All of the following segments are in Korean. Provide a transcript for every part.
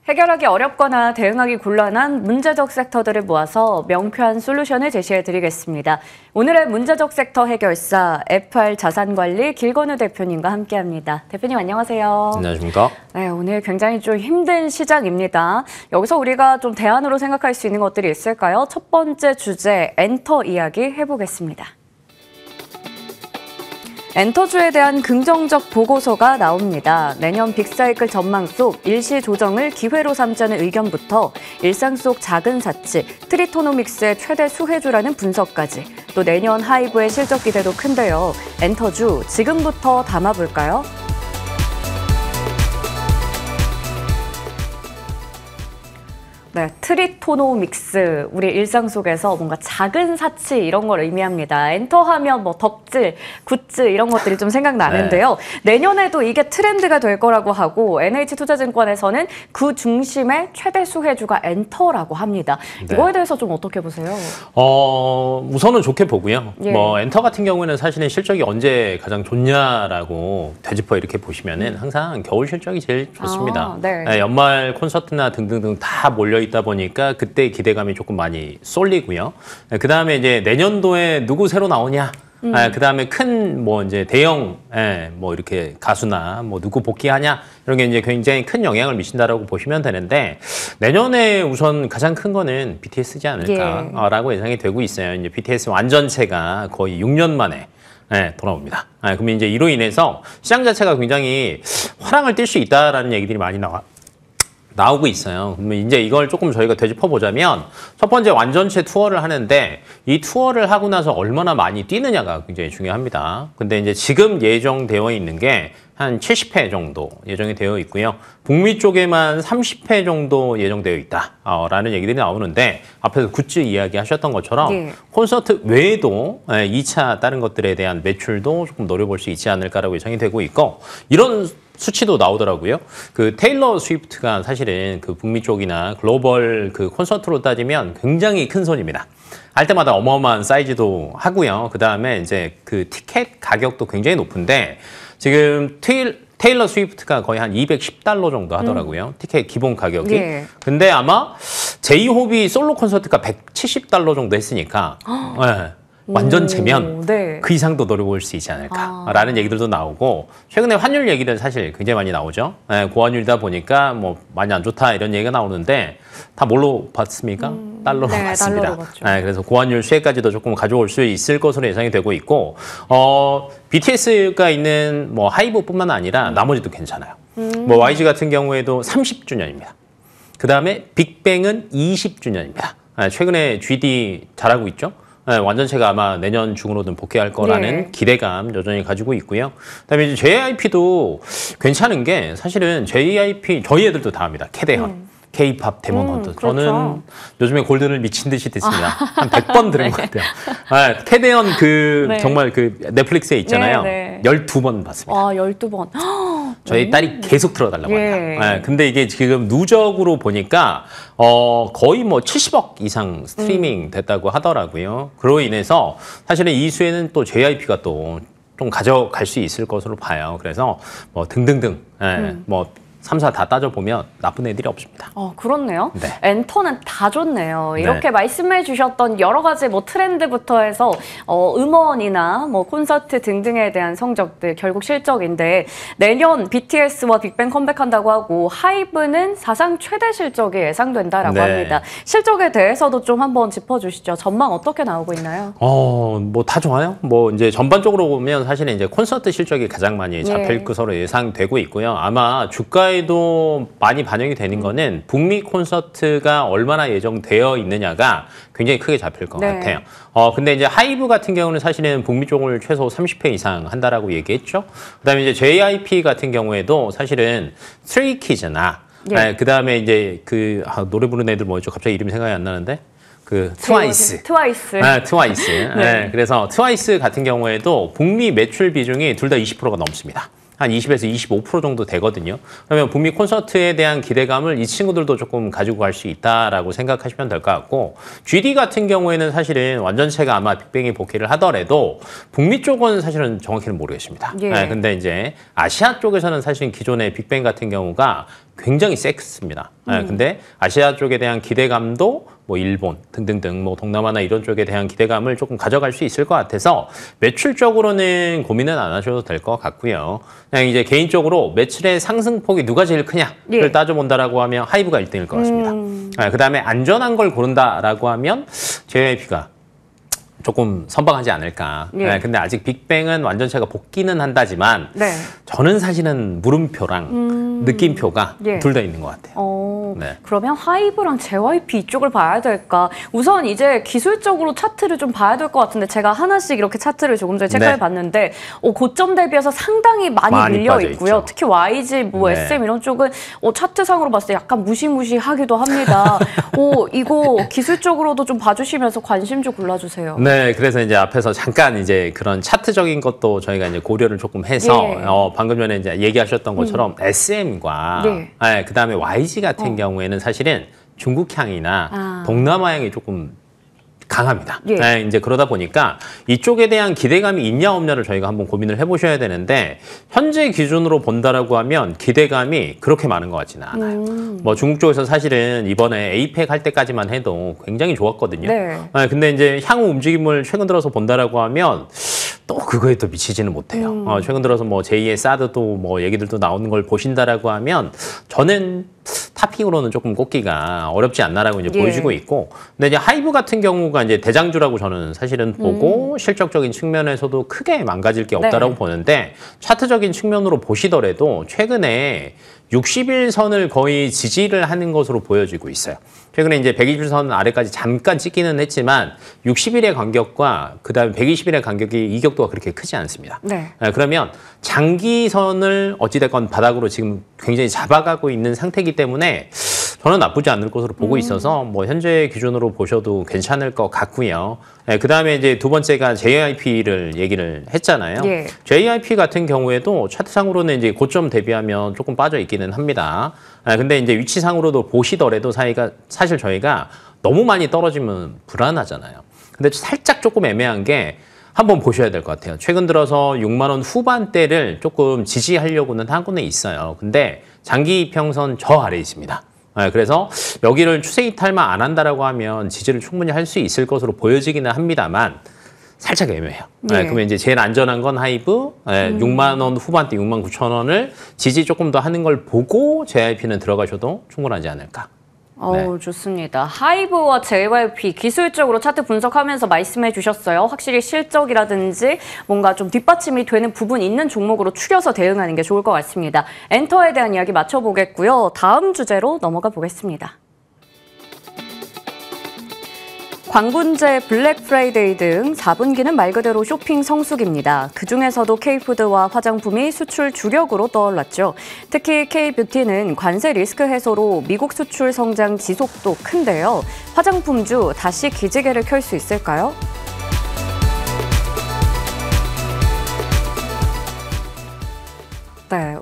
해결하기 어렵거나 대응하기 곤란한 문제적 섹터들을 모아서 명쾌한 솔루션을 제시해드리겠습니다. 오늘의 문제적 섹터 해결사 FR자산관리 길건우 대표님과 함께합니다. 대표님 안녕하세요. 안녕하십니까? 네, 오늘 굉장히 좀 힘든 시장입니다. 여기서 우리가 좀 대안으로 생각할 수 있는 것들이 있을까요? 첫 번째 주제 엔터 이야기 해보겠습니다. 엔터주에 대한 긍정적 보고서가 나옵니다. 내년 빅사이클 전망 속 일시 조정을 기회로 삼자는 의견부터 일상 속 작은 사치, 트리토노믹스의 최대 수혜주라는 분석까지 또 내년 하이브의 실적 기대도 큰데요. 엔터주 지금부터 담아볼까요? 네, 트리토노믹스, 우리 일상 속에서 뭔가 작은 사치 이런 걸 의미합니다. 엔터하면 뭐 덕질, 굿즈 이런 것들이 좀 생각나는데요. 네. 내년에도 이게 트렌드가 될 거라고 하고 NH투자증권에서는 그 중심의 최대 수혜주가 엔터라고 합니다. 네. 이거에 대해서 좀 어떻게 보세요? 우선은 좋게 보고요. 예. 뭐 엔터 같은 경우에는 사실은 실적이 언제 가장 좋냐라고 되짚어 이렇게 보시면은 항상 겨울 실적이 제일 좋습니다. 네. 네, 연말 콘서트나 등등등 다 몰려 있다 보니까 그때 기대감이 조금 많이 쏠리고요. 그 다음에 이제 내년도에 누구 새로 나오냐. 그 다음에 큰 뭐 이제 대형 뭐 이렇게 가수나 뭐 누구 복귀하냐 이런 게 이제 굉장히 큰 영향을 미친다라고 보시면 되는데 내년에 우선 가장 큰 거는 BTS지 않을까라고 예상이 되고 있어요. 이제 BTS 완전체가 거의 6년 만에 돌아옵니다. 그러면 이제 이로 인해서 시장 자체가 굉장히 화랑을 띨 수 있다라는 얘기들이 많이 나오고 있어요. 그러면 이제 이걸 조금 저희가 되짚어 보자면 첫 번째 완전체 투어를 하는데 이 투어를 하고 나서 얼마나 많이 뛰느냐가 굉장히 중요합니다. 근데 이제 지금 예정되어 있는 게 한 70회 정도 예정이 되어 있고요. 북미 쪽에만 30회 정도 예정되어 있다라는 얘기들이 나오는데 앞에서 굿즈 이야기 하셨던 것처럼 콘서트 외에도 2차 다른 것들에 대한 매출도 조금 노려볼 수 있지 않을까라고 예상이 되고 있고 이런 수치도 나오더라고요. 그 테일러 스위프트가 사실은 그 북미 쪽이나 글로벌 그 콘서트로 따지면 굉장히 큰 손입니다. 할 때마다 어마어마한 사이즈도 하고요. 그 다음에 이제 그 티켓 가격도 굉장히 높은데 지금 테일러 스위프트가 거의 한 $210 정도 하더라고요. 티켓 기본 가격이. 근데 아마 제이홉이 솔로 콘서트가 $170 정도 했으니까 완전체면 그 이상도 노려볼 수 있지 않을까라는 얘기들도 나오고 최근에 환율 얘기는 사실 굉장히 많이 나오죠. 고환율이다 보니까 뭐 많이 안 좋다 이런 얘기가 나오는데 다 뭘로 봤습니까? 달러로 봤습니다. 그래서 고환율 수혜까지도 조금 가져올 수 있을 것으로 예상이 되고 있고 BTS가 있는 뭐 하이브뿐만 아니라 나머지도 괜찮아요. 뭐 YG 같은 경우에도 30주년입니다. 그 다음에 빅뱅은 20주년입니다. 최근에 GD 잘하고 있죠. 완전체가 아마 내년 중으로는 복귀할 거라는 기대감 여전히 가지고 있고요. 그다음에 이제 JYP도 괜찮은 게 사실은 JYP 저희 애들도 다 합니다. 캐대현. K-팝 데몬 헌터. 저는 요즘에 골든을 미친 듯이 듣습니다. 한 100번 들은 것 같아요. 캐대현 정말 그 넷플릭스에 있잖아요. 12번 봤습니다. 12번. 저희 딸이 계속 틀어달라고 합니다. 근데 이게 지금 누적으로 보니까 거의 뭐 70억 이상 스트리밍 됐다고 하더라고요. 그로 인해서 사실은 이 수혜는 또 JYP가 또 좀 가져갈 수 있을 것으로 봐요. 그래서 뭐 등등등 뭐 3사 다 따져보면 나쁜 애들이 없습니다. 그렇네요. 엔터는 다 좋네요. 이렇게 말씀해 주셨던 여러 가지 뭐 트렌드부터 해서 음원이나 뭐 콘서트 등등에 대한 성적들 결국 실적인데 내년 BTS와 빅뱅 컴백한다고 하고 하이브는 사상 최대 실적이 예상된다라고 합니다. 실적에 대해서도 좀 한번 짚어주시죠. 전망 어떻게 나오고 있나요? 뭐 다 좋아요. 뭐 이제 전반적으로 보면 사실은 이제 콘서트 실적이 가장 많이 잡힐 것으로 예상되고 있고요. 아마 주가에 도 많이 반영이 되는 거는 북미 콘서트가 얼마나 예정되어 있느냐가 굉장히 크게 잡힐 것 같아요. 근데 이제 하이브 같은 경우는 사실은 북미 쪽을 최소 30회 이상 한다라고 얘기했죠. 그다음에 이제 JYP 같은 경우에도 사실은 스트레이키즈나 그다음에 이제 노래 부르는 애들 뭐였죠? 갑자기 이름이 생각이 안 나는데. 트와이스. 그래서 트와이스 같은 경우에도 북미 매출 비중이 둘 다 20%가 넘습니다. 한 20에서 25% 정도 되거든요. 그러면 북미 콘서트에 대한 기대감을 이 친구들도 조금 가지고 갈 수 있다라고 생각하시면 될 것 같고 GD 같은 경우에는 사실은 완전체가 아마 빅뱅이 복귀를 하더라도 북미 쪽은 사실은 정확히는 모르겠습니다. 근데 이제 아시아 쪽에서는 사실 기존의 빅뱅 같은 경우가 굉장히 셌습니다. 근데 아시아 쪽에 대한 기대감도 뭐 일본 등등등 뭐 동남아나 이런 쪽에 대한 기대감을 조금 가져갈 수 있을 것 같아서 매출적으로는 고민은 안 하셔도 될 것 같고요. 그냥 이제 개인적으로 매출의 상승폭이 누가 제일 크냐를 따져본다라고 하면 하이브가 1등일 것 같습니다. 그다음에 안전한 걸 고른다라고 하면 JYP가 조금 선방하지 않을까. 근데 아직 빅뱅은 완전체가 복귀는 한다지만 저는 사실은 물음표랑 느낌표가 둘 다 있는 것 같아요. 그러면 하이브랑 JYP 이쪽을 봐야 될까? 우선 이제 기술적으로 차트를 좀 봐야 될 것 같은데 제가 하나씩 이렇게 차트를 조금 전에 체크해 봤는데 고점 대비해서 상당히 많이 밀려 있고요. 특히 YG, 뭐 SM 이런 쪽은 차트상으로 봤을 때 약간 무시무시하기도 합니다. 이거 기술적으로도 좀 봐주시면서 관심 좀 골라주세요. 네, 그래서 이제 앞에서 잠깐 이제 그런 차트적인 것도 저희가 이제 고려를 조금 해서 방금 전에 이제 얘기하셨던 것처럼 SM과 그다음에 YG 같은 경우에는 사실은 중국향이나 동남아향이 조금 강합니다. 이제 그러다 보니까 이쪽에 대한 기대감이 있냐 없냐를 저희가 한번 고민을 해보셔야 되는데 현재 기준으로 본다라고 하면 기대감이 그렇게 많은 것 같지는 않아요. 뭐 중국 쪽에서 사실은 이번에 에이펙 할 때까지만 해도 굉장히 좋았거든요. 근데 이제 향후 움직임을 최근 들어서 본다라고 하면 또 그거에 또 미치지는 못해요. 최근 들어서 뭐 제2의 사드도 뭐 얘기들도 나오는 걸 보신다라고 하면 저는 탑핑으로는 조금 꼽기가 어렵지 않나라고 이제 보여지고 있고, 근데 이제 하이브 같은 경우가 이제 대장주라고 저는 사실은 보고 실적적인 측면에서도 크게 망가질 게 없다라고 보는데 차트적인 측면으로 보시더라도 최근에 60일선을 거의 지지를 하는 것으로 보여지고 있어요. 최근에 이제 120선 아래까지 잠깐 찍기는 했지만 60일의 간격과 그다음에 120일의 간격이 이격도가 그렇게 크지 않습니다. 그러면 장기선을 어찌됐건 바닥으로 지금 굉장히 잡아가고 있는 상태이기 때문에 저는 나쁘지 않을 것으로 보고 있어서 뭐 현재 기준으로 보셔도 괜찮을 것 같고요. 그다음에 이제 두 번째가 JYP를 얘기를 했잖아요. JYP 같은 경우에도 차트상으로는 이제 고점 대비하면 조금 빠져 있기는 합니다. 근데 이제 위치상으로도 보시더라도 사실 저희가 너무 많이 떨어지면 불안하잖아요. 근데 살짝 조금 애매한 게 한번 보셔야 될 것 같아요. 최근 들어서 6만 원 후반대를 조금 지지하려고는 하고는 있어요. 근데 장기 이평선 저 아래에 있습니다. 그래서 여기를 추세 이탈만 안 한다라고 하면 지지를 충분히 할 수 있을 것으로 보여지기는 합니다만 살짝 애매해요. 그러면 이제 제일 안전한 건 하이브 6만 원 후반대 6만 9천 원을 지지 조금 더 하는 걸 보고 JYP는 들어가셔도 충분하지 않을까. 좋습니다. 하이브와 JYP 기술적으로 차트 분석하면서 말씀해 주셨어요. 확실히 실적이라든지 뭔가 좀 뒷받침이 되는 부분이 있는 종목으로 추려서 대응하는 게 좋을 것 같습니다. 엔터에 대한 이야기 맞춰보겠고요. 다음 주제로 넘어가 보겠습니다. 광군제, 블랙 프라이데이 등 4분기는 말 그대로 쇼핑 성수기입니다. 그중에서도 K푸드와 화장품이 수출 주력으로 떠올랐죠. 특히 K뷰티는 관세 리스크 해소로 미국 수출 성장 지속도 큰데요. 화장품주 다시 기지개를 켤 수 있을까요?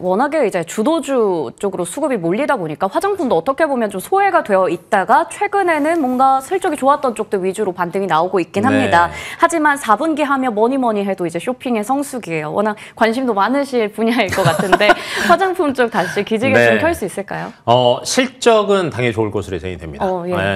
워낙에 이제 주도주 쪽으로 수급이 몰리다 보니까 화장품도 어떻게 보면 좀 소외가 되어 있다가 최근에는 뭔가 실적이 좋았던 쪽들 위주로 반등이 나오고 있긴 합니다. 하지만 4분기 하면 뭐니 해도 이제 쇼핑의 성수기예요. 워낙 관심도 많으실 분야일 것 같은데 화장품 쪽 다시 기지개 좀 켤 수 있을까요? 실적은 당연히 좋을 것으로 예상이 됩니다.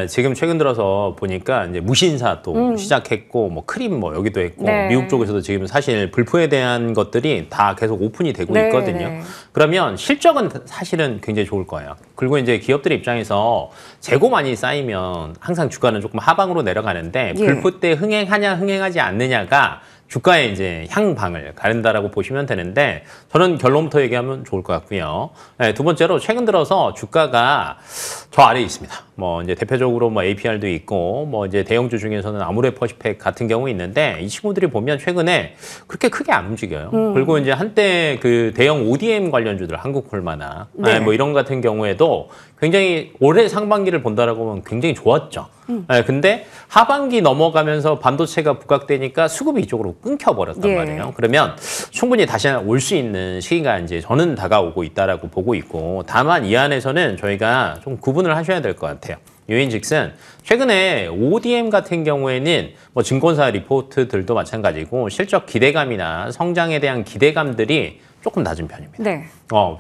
지금 최근 들어서 보니까 이제 무신사 또 시작했고 뭐 크림 뭐 여기도 했고 미국 쪽에서도 지금 사실 불포에 대한 것들이 다 계속 오픈이 되고 있거든요. 그러면 실적은 사실은 굉장히 좋을 거예요. 그리고 이제 기업들의 입장에서 재고 많이 쌓이면 항상 주가는 조금 하방으로 내려가는데 불포 때 흥행하냐 흥행하지 않느냐가 주가의 이제 향방을 가른다라고 보시면 되는데 저는 결론부터 얘기하면 좋을 것 같고요. 두 번째로 최근 들어서 주가가 저 아래에 있습니다. 뭐 이제 대표적으로 뭐 APR도 있고 뭐 이제 대형주 중에서는 아모레퍼시팩 같은 경우 있는데 이 친구들이 보면 최근에 그렇게 크게 안 움직여요. 그리고 이제 한때 그 대형 ODM 관련주들 한국콜마나 뭐 이런 같은 경우에도 굉장히 올해 상반기를 본다라고 하면 굉장히 좋았죠. 근데 하반기 넘어가면서 반도체가 부각되니까 수급이 이쪽으로 끊겨버렸단 말이에요. 그러면 충분히 다시 올 수 있는 시기가 이제 저는 다가오고 있다라고 보고 있고, 다만 이 안에서는 저희가 좀 구분을 하셔야 될 것 같아요. 유인즉슨 최근에 ODM 같은 경우에는 뭐 증권사 리포트들도 마찬가지고 실적 기대감이나 성장에 대한 기대감들이 조금 낮은 편입니다.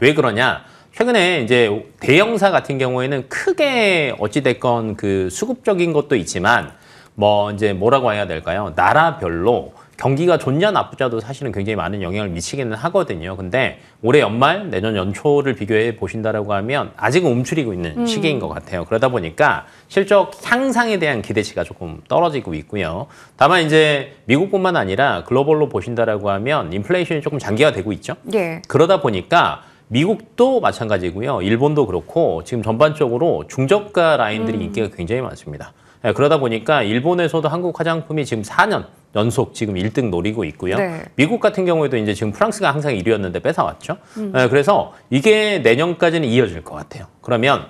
왜 그러냐? 최근에 이제 대형사 같은 경우에는 크게 어찌됐건 그 수급적인 것도 있지만 뭐 이제 뭐라고 해야 될까요? 나라별로 경기가 좋냐 나쁘냐도 사실은 굉장히 많은 영향을 미치기는 하거든요. 근데 올해 연말, 내년 연초를 비교해 보신다라고 하면 아직은 움츠리고 있는 시기인 것 같아요. 그러다 보니까 실적 향상에 대한 기대치가 조금 떨어지고 있고요. 다만 이제 미국뿐만 아니라 글로벌로 보신다라고 하면 인플레이션이 조금 장기화되고 있죠. 예. 그러다 보니까 미국도 마찬가지고요. 일본도 그렇고 지금 전반적으로 중저가 라인들이 인기가 굉장히 많습니다. 네, 그러다 보니까 일본에서도 한국 화장품이 지금 4년 연속 지금 1등 노리고 있고요. 네. 미국 같은 경우에도 이제 지금 프랑스가 항상 1위였는데 뺏어왔죠. 네, 그래서 이게 내년까지는 이어질 것 같아요. 그러면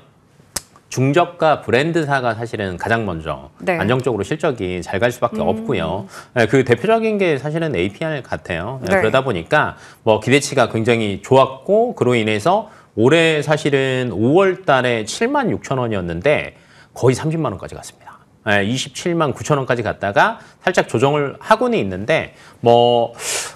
중저가 브랜드사가 사실은 가장 먼저 네. 안정적으로 실적이 잘 갈 수밖에 없고요. 네, 그 대표적인 게 사실은 APR 같아요. 네, 네. 그러다 보니까 뭐 기대치가 굉장히 좋았고 그로 인해서 올해 사실은 5월 달에 7만 6천 원이었는데 거의 30만 원까지 갔습니다. 27만 9천 원까지 갔다가 살짝 조정을 하고는 있는데 뭐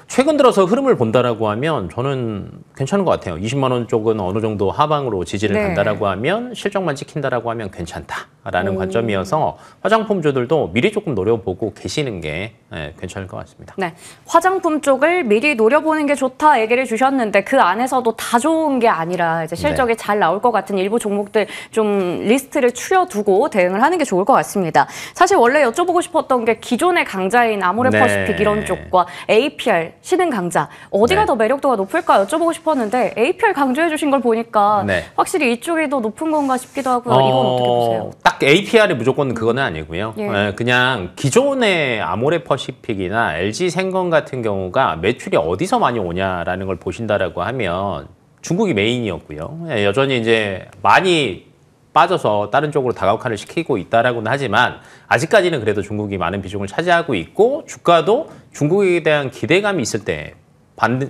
최근 들어서 흐름을 본다라고 하면 저는 괜찮은 것 같아요. 20만 원 쪽은 어느 정도 하방으로 지지를 네. 간다라고 하면 실적만 찍힌다라고 하면 괜찮다라는 관점이어서 화장품주들도 미리 조금 노려보고 계시는 게 괜찮을 것 같습니다. 네, 화장품 쪽을 미리 노려보는 게 좋다 얘기를 주셨는데 그 안에서도 다 좋은 게 아니라 이제 실적이 잘 나올 것 같은 일부 종목들 좀 리스트를 추려두고 대응을 하는 게 좋을 것 같습니다. 사실 원래 여쭤보고 싶었던 게 기존의 강자인 아모레퍼시픽 이런 쪽과 APR 신흥 강자 어디가 더 매력도가 높을까 여쭤보고 싶었는데 APR 강조해 주신 걸 보니까 확실히 이쪽이 더 높은 건가 싶기도 하고요. 이건 어떻게 보세요? 딱 APR이 무조건 그거는 아니고요. 예. 그냥 기존의 아모레퍼시픽이나 LG생건 같은 경우가 매출이 어디서 많이 오냐라는 걸 보신다라고 하면 중국이 메인이었고요. 여전히 이제 많이 빠져서 다른 쪽으로 다각화를 시키고 있다라고는 하지만 아직까지는 그래도 중국이 많은 비중을 차지하고 있고 주가도 중국에 대한 기대감이 있을 때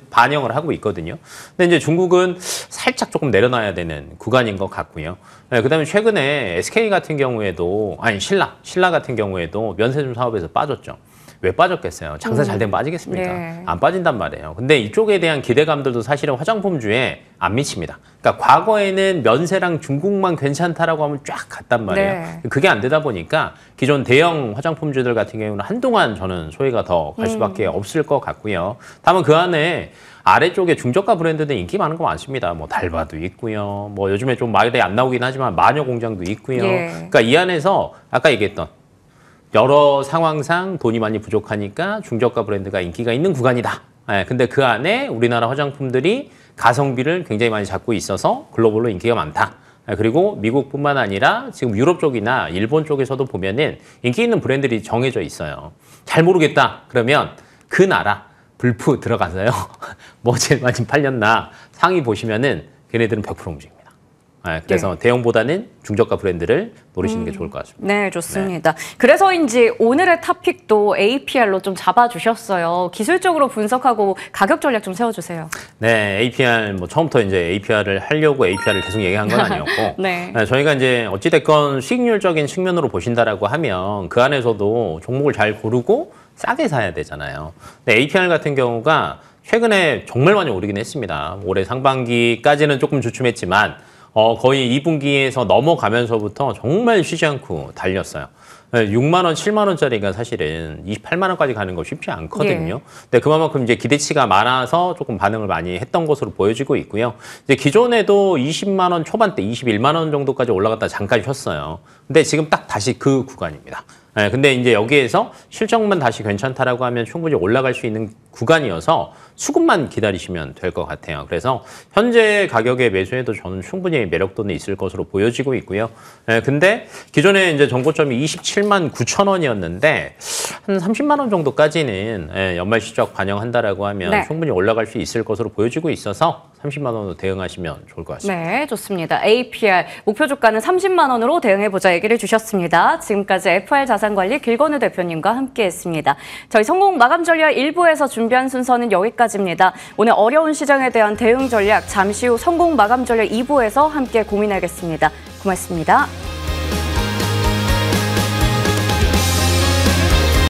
반영을 하고 있거든요. 근데 이제 중국은 살짝 조금 내려놔야 되는 구간인 것 같고요. 그다음에 최근에 SK 같은 경우에도 신라 같은 경우에도 면세점 사업에서 빠졌죠. 왜 빠졌겠어요? 장사 잘 되면 빠지겠습니까? 네. 안 빠진단 말이에요. 근데 이쪽에 대한 기대감들도 사실은 화장품주에 안 미칩니다. 그러니까 과거에는 면세랑 중국만 괜찮다라고 하면 쫙 갔단 말이에요. 네. 그게 안 되다 보니까 기존 대형 화장품주들 같은 경우는 한동안 저는 소외가 더 갈 수밖에 없을 것 같고요. 다만 그 안에 아래쪽에 중저가 브랜드들 인기 많은 거 많습니다. 뭐 달바도 있고요. 뭐 요즘에 좀 말이 안 나오긴 하지만 마녀공장도 있고요. 예. 그러니까 이 안에서 아까 얘기했던 여러 상황상 돈이 많이 부족하니까 중저가 브랜드가 인기가 있는 구간이다. 근데 그 안에 우리나라 화장품들이 가성비를 굉장히 많이 잡고 있어서 글로벌로 인기가 많다. 그리고 미국뿐만 아니라 지금 유럽 쪽이나 일본 쪽에서도 보면은 인기 있는 브랜드들이 정해져 있어요. 잘 모르겠다. 그러면 그 나라 불프 들어가서요. 뭐 제일 많이 팔렸나 상위 보시면은 걔네들은 100% 움직입니다. 그래서 대형보다는 중저가 브랜드를 노리시는 게 좋을 것 같습니다. 네, 좋습니다. 그래서인지 오늘의 토픽도 APR로 좀 잡아주셨어요. 기술적으로 분석하고 가격 전략 좀 세워주세요. 네, APR 뭐 처음부터 이제 APR을 하려고 APR을 계속 얘기한 건 아니었고, 네. 저희가 이제 어찌됐건 수익률적인 측면으로 보신다라고 하면 그 안에서도 종목을 잘 고르고 싸게 사야 되잖아요. 근데 APR 같은 경우가 최근에 정말 많이 오르긴 했습니다. 올해 상반기까지는 조금 주춤했지만 거의 2분기에서 넘어가면서부터 정말 쉬지 않고 달렸어요. 6만 원, 7만 원짜리가 사실은 28만 원까지 가는 거 쉽지 않거든요. 근데 그만큼 이제 기대치가 많아서 조금 반응을 많이 했던 것으로 보여지고 있고요. 이제 기존에도 20만 원 초반대, 21만 원 정도까지 올라갔다 잠깐 쉬었어요. 근데 지금 딱 다시 그 구간입니다. 근데 이제 여기에서 실적만 다시 괜찮다라고 하면 충분히 올라갈 수 있는 구간이어서 수급만 기다리시면 될 것 같아요. 그래서 현재 가격에 매수해도 저는 충분히 매력도는 있을 것으로 보여지고 있고요. 근데 기존에 이제 정고점이 27만 9천 원이었는데 한 30만 원 정도까지는 연말 실적 반영한다라고 하면 충분히 올라갈 수 있을 것으로 보여지고 있어서 30만 원으로 대응하시면 좋을 것 같습니다. 네, 좋습니다. APR 목표 주가는 30만 원으로 대응해보자 얘기를 주셨습니다. 지금까지 FR 자산관리 길건우 대표님과 함께했습니다. 저희 성공 마감 전략 1부에서 준비한 순서는 여기까지입니다. 오늘 어려운 시장에 대한 대응 전략 잠시 후 성공 마감 전략 2부에서 함께 고민하겠습니다. 고맙습니다.